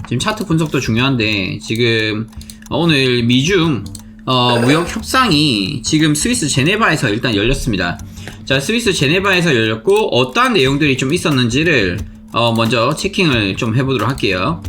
지금 차트 분석도 중요한데 지금 오늘 미중 무역 협상이 지금 스위스 제네바에서 일단 열렸습니다. 자, 스위스 제네바에서 열렸고 어떠한 내용들이 좀 있었는지를 먼저 체킹을 좀 해보도록 할게요.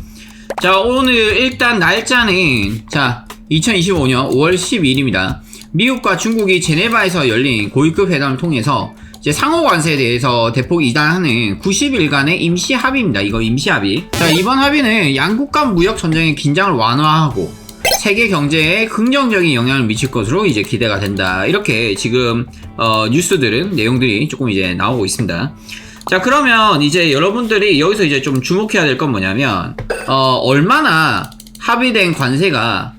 자, 오늘 일단 날짜는 자 2025년 5월 12일입니다. 미국과 중국이 제네바에서 열린 고위급 회담을 통해서 이제 상호 관세에 대해서 대폭 이단하는 90일간의 임시 합의입니다. 이거 임시 합의. 자, 이번 합의는 양국 간 무역 전쟁의 긴장을 완화하고 세계 경제에 긍정적인 영향을 미칠 것으로 이제 기대가 된다. 이렇게 지금 뉴스들은 내용들이 조금 이제 나오고 있습니다. 자, 그러면 이제 여러분들이 여기서 이제 좀 주목해야 될 건 뭐냐면 얼마나 합의된 관세가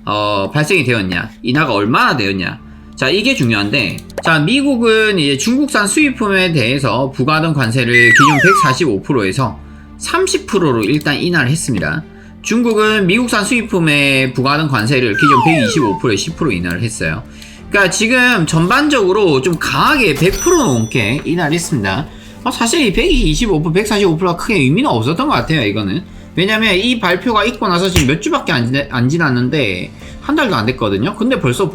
발생이 되었냐, 인하가 얼마나 되었냐. 자, 이게 중요한데, 자, 미국은 이제 중국산 수입품에 대해서 부과하던 관세를 기존 145%에서 30%로 일단 인하를 했습니다. 중국은 미국산 수입품에 부과하던 관세를 기존 125%에 10% 인하를 했어요. 그러니까 지금 전반적으로 좀 강하게 100% 넘게 인하를 했습니다. 사실 이 125%, 145%가 크게 의미는 없었던 것 같아요, 이거는. 왜냐면 이 발표가 있고 나서 지금 몇 주밖에 안 지났는데 한 달도 안 됐거든요. 근데 벌써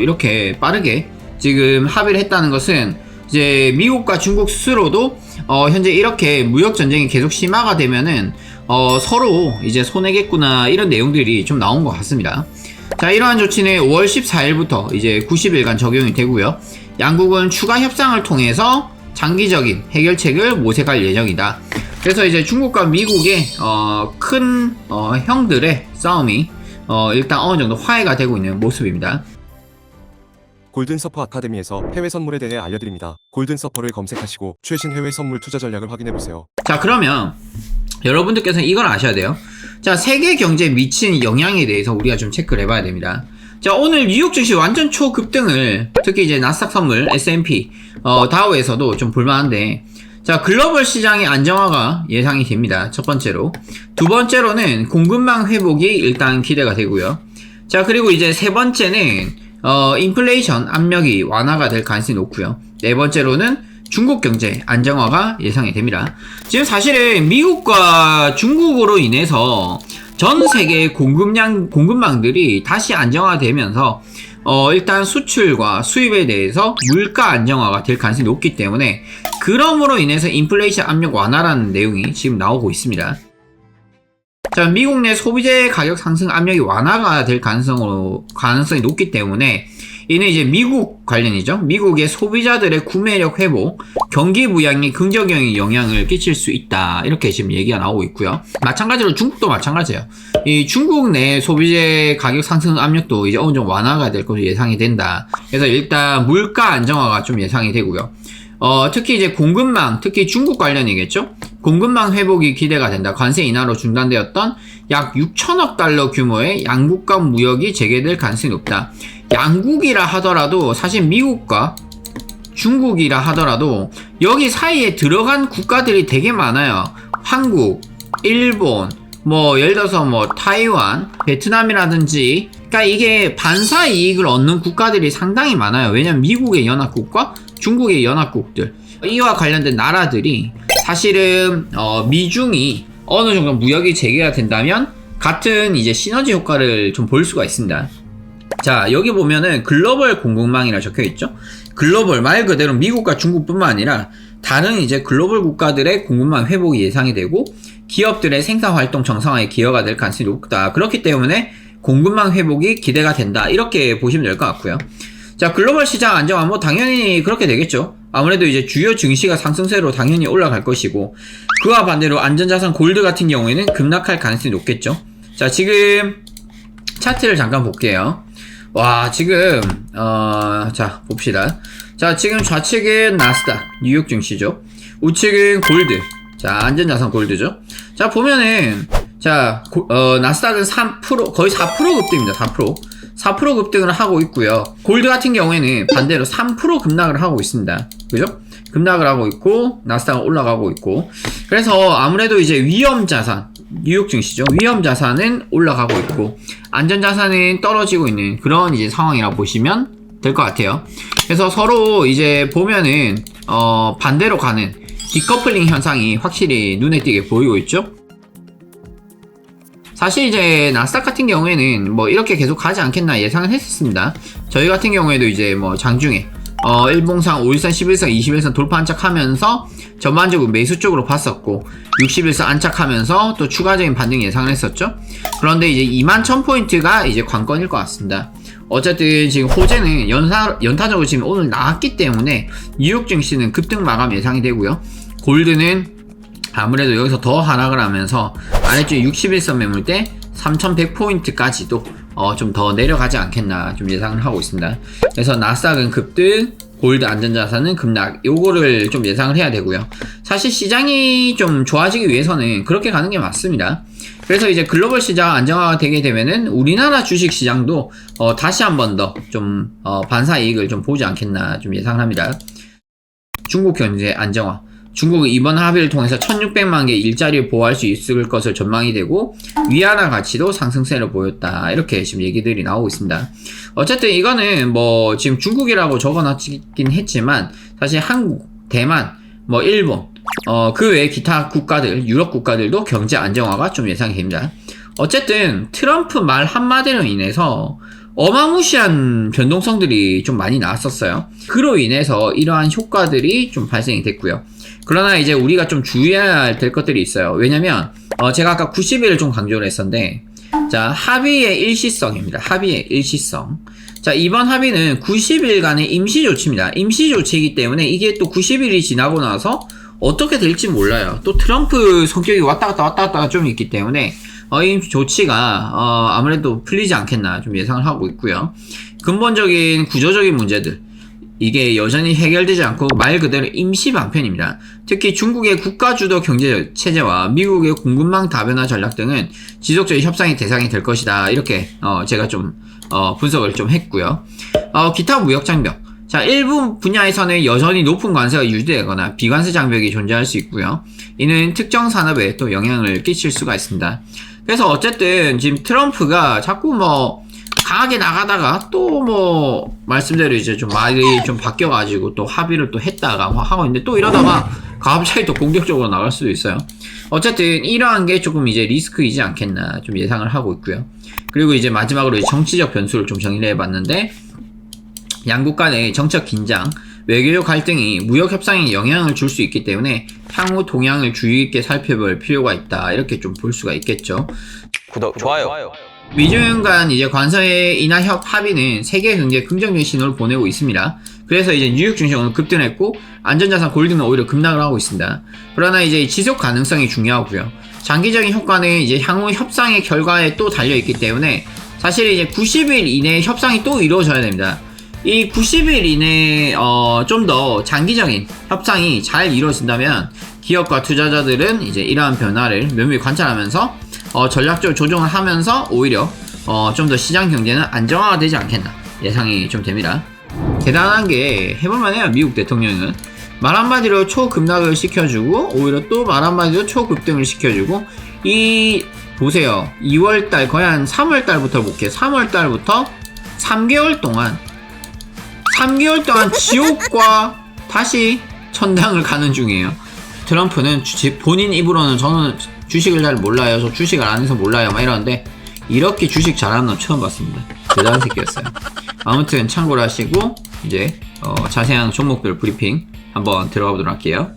이렇게 빠르게 지금 합의를 했다는 것은 이제 미국과 중국 스스로도 현재 이렇게 무역 전쟁이 계속 심화가 되면은 서로 이제 손해겠구나, 이런 내용들이 좀 나온 것 같습니다. 자, 이러한 조치는 5월 14일부터 이제 90일간 적용이 되고요. 양국은 추가 협상을 통해서 장기적인 해결책을 모색할 예정이다. 그래서 이제 중국과 미국의 큰 형들의 싸움이 일단 어느 정도 화해가 되고 있는 모습입니다. 골든서퍼 아카데미에서 해외 선물에 대해 알려드립니다. 골든서퍼를 검색하시고 최신 해외 선물 투자 전략을 확인해보세요. 자, 그러면 여러분들께서는 이걸 아셔야 돼요. 자, 세계 경제에 미치는 영향에 대해서 우리가 좀 체크를 해봐야 됩니다. 자, 오늘 뉴욕 증시 완전 초급등을, 특히 이제 나스닥 선물, S&P, 다우에서도 좀 볼만한데, 자, 글로벌 시장의 안정화가 예상이 됩니다. 첫 번째로. 두 번째로는 공급망 회복이 일단 기대가 되고요. 자, 그리고 이제 세 번째는 인플레이션 압력이 완화가 될 가능성이 높고요. 네 번째로는 중국 경제 안정화가 예상이 됩니다. 지금 사실은 미국과 중국으로 인해서 전 세계 공급망들이 다시 안정화되면서 일단 수출과 수입에 대해서 물가 안정화가 될 가능성이 높기 때문에, 그럼으로 인해서 인플레이션 압력 완화라는 내용이 지금 나오고 있습니다. 자, 미국 내 소비재 가격 상승 압력이 완화가 될 가능성이 높기 때문에, 이는 이제 미국 관련이죠. 미국의 소비자들의 구매력 회복, 경기 부양에 긍정적인 영향을 끼칠 수 있다. 이렇게 지금 얘기가 나오고 있고요. 마찬가지로 중국도 마찬가지예요. 이 중국 내 소비재 가격 상승 압력도 이제 어느 정도 완화가 될 것으로 예상이 된다. 그래서 일단 물가 안정화가 좀 예상이 되고요. 특히 이제 공급망, 특히 중국 관련이겠죠? 공급망 회복이 기대가 된다. 관세 인하로 중단되었던 약 6천억 달러 규모의 양국 간 무역이 재개될 가능성이 높다. 양국이라 하더라도 사실 미국과 중국이라 하더라도 여기 사이에 들어간 국가들이 되게 많아요. 한국, 일본, 예를 들어서 타이완, 베트남이라든지, 그러니까 이게 반사 이익을 얻는 국가들이 상당히 많아요. 왜냐면 미국의 연합국과 중국의 연합국들, 이와 관련된 나라들이 사실은 미중이 어느 정도 무역이 재개가 된다면 같은 이제 시너지 효과를 좀 볼 수가 있습니다. 자, 여기 보면은 글로벌 공급망이라 적혀 있죠. 글로벌 말 그대로 미국과 중국뿐만 아니라 다른 이제 글로벌 국가들의 공급망 회복이 예상이 되고 기업들의 생산 활동 정상화에 기여가 될 가능성이 높다. 그렇기 때문에 공급망 회복이 기대가 된다. 이렇게 보시면 될 것 같고요. 자, 글로벌 시장 안정화 당연히 그렇게 되겠죠. 아무래도 이제 주요 증시가 상승세로 당연히 올라갈 것이고, 그와 반대로 안전자산 골드 같은 경우에는 급락할 가능성이 높겠죠. 자, 지금 차트를 잠깐 볼게요. 와, 지금 자, 봅시다. 자, 지금 좌측은 나스닥 뉴욕 증시죠. 우측은 골드. 자, 안전자산 골드죠. 자, 보면은 자, 나스닥은 3%, 거의 4% 급등입니다. 4% 급등을 하고 있고요. 골드 같은 경우에는 반대로 3% 급락을 하고 있습니다. 그죠? 급락을 하고 있고, 나스닥은 올라가고 있고. 그래서 아무래도 이제 위험자산, 뉴욕 증시죠. 위험자산은 올라가고 있고, 안전자산은 떨어지고 있는 그런 이제 상황이라고 보시면 될 것 같아요. 그래서 서로 이제 보면은, 반대로 가는 디커플링 현상이 확실히 눈에 띄게 보이고 있죠. 사실 이제 나스닥 같은 경우에는 뭐 이렇게 계속 가지 않겠나 예상을 했었습니다. 저희 같은 경우에도 이제 뭐 장중에 일봉상 5일선, 11선, 21선 돌파 안착하면서 전반적으로 매수 쪽으로 봤었고 60일선 안착하면서 또 추가적인 반등 예상을 했었죠. 그런데 이제 21,000포인트가 이제 관건일 것 같습니다. 어쨌든 지금 호재는 연타적으로 지금 오늘 나왔기 때문에 뉴욕 증시는 급등 마감 예상이 되고요. 골드는 아무래도 여기서 더 하락을 하면서 아래쪽 61선 매물대 3100포인트까지도 좀 더 내려가지 않겠나 좀 예상을 하고 있습니다. 그래서 나스닥은 급등, 골드 안전자산은 급락, 요거를 좀 예상을 해야 되고요. 사실 시장이 좀 좋아지기 위해서는 그렇게 가는 게 맞습니다. 그래서 이제 글로벌 시장 안정화가 되게 되면은 우리나라 주식 시장도 다시 한 번 더 좀 반사 이익을 좀 보지 않겠나 좀 예상을 합니다. 중국 경제 안정화. 중국은 이번 합의를 통해서 1600만 개 일자리를 보호할 수 있을 것을 전망이 되고 위안화 가치도 상승세를 보였다. 이렇게 지금 얘기들이 나오고 있습니다. 어쨌든 이거는 뭐 지금 중국이라고 적어놨긴 했지만 사실 한국, 대만, 뭐 일본, 그 외에 기타 국가들, 유럽 국가들도 경제 안정화가 좀 예상이 됩니다. 어쨌든 트럼프 말 한마디로 인해서 어마무시한 변동성들이 좀 많이 나왔었어요. 그로 인해서 이러한 효과들이 좀 발생이 됐고요. 그러나 이제 우리가 좀 주의해야 될 것들이 있어요. 왜냐면 제가 아까 90일을 좀 강조를 했었는데, 자, 합의의 일시성입니다. 합의의 일시성. 자, 이번 합의는 90일간의 임시조치입니다. 임시조치이기 때문에 이게 또 90일이 지나고 나서 어떻게 될지 몰라요. 또 트럼프 성격이 왔다 갔다 좀 있기 때문에 이 조치가 아무래도 풀리지 않겠나 좀 예상을 하고 있고요. 근본적인 구조적인 문제들, 이게 여전히 해결되지 않고 말 그대로 임시 방편입니다. 특히 중국의 국가주도 경제 체제와 미국의 공급망 다변화 전략 등은 지속적인 협상의 대상이 될 것이다. 이렇게 제가 좀 분석을 좀 했고요. 기타 무역 장벽. 자, 일부 분야에서는 여전히 높은 관세가 유지되거나 비관세 장벽이 존재할 수 있고요. 이는 특정 산업에 또 영향을 끼칠 수가 있습니다. 그래서 어쨌든 지금 트럼프가 자꾸 뭐 강하게 나가다가 또 뭐 말씀대로 이제 좀 말이 좀 바뀌어가지고 또 합의를 또 했다가 뭐 하고 있는데 또 이러다가 갑자기 또 공격적으로 나갈 수도 있어요. 어쨌든 이러한 게 조금 이제 리스크이지 않겠나 좀 예상을 하고 있고요. 그리고 이제 마지막으로 이제 정치적 변수를 좀 정리를 해봤는데, 양국 간의 정책 긴장, 외교적 갈등이 무역 협상에 영향을 줄 수 있기 때문에 향후 동향을 주의 있게 살펴볼 필요가 있다. 이렇게 좀 볼 수가 있겠죠. 구독, 좋아요. 미중 간 이제 관세 인하 합의는 세계 경제에 긍정적인 신호를 보내고 있습니다. 그래서 이제 뉴욕 증시 오늘 급등했고 안전자산 골드는 오히려 급락을 하고 있습니다. 그러나 이제 지속 가능성이 중요하고요. 장기적인 효과는 이제 향후 협상의 결과에 또 달려 있기 때문에 사실 이제 90일 이내에 협상이 또 이루어져야 됩니다. 이 90일 이내에 좀 더 장기적인 협상이 잘 이루어진다면 기업과 투자자들은 이제 이러한 변화를 면밀히 관찰하면서 전략적으로 조정을 하면서 오히려 좀 더 시장 경제는 안정화가 되지 않겠나 예상이 좀 됩니다. 대단한 게 해볼만 해요. 미국 대통령은 말 한마디로 초급락을 시켜주고 오히려 또 말 한마디로 초급등을 시켜주고, 이 보세요. 2월달 거의 한 3월달부터 볼게요. 3월달부터 3개월 동안 지옥과 다시 천당을 가는 중이에요. 트럼프는 본인 입으로는 저는 주식을 잘 몰라요. 저 주식을 안 해서 몰라요. 막 이러는데 이렇게 주식 잘하는 놈 처음 봤습니다. 대단한 새끼였어요. 아무튼 참고를 하시고 이제 자세한 종목별 브리핑 한번 들어가 보도록 할게요.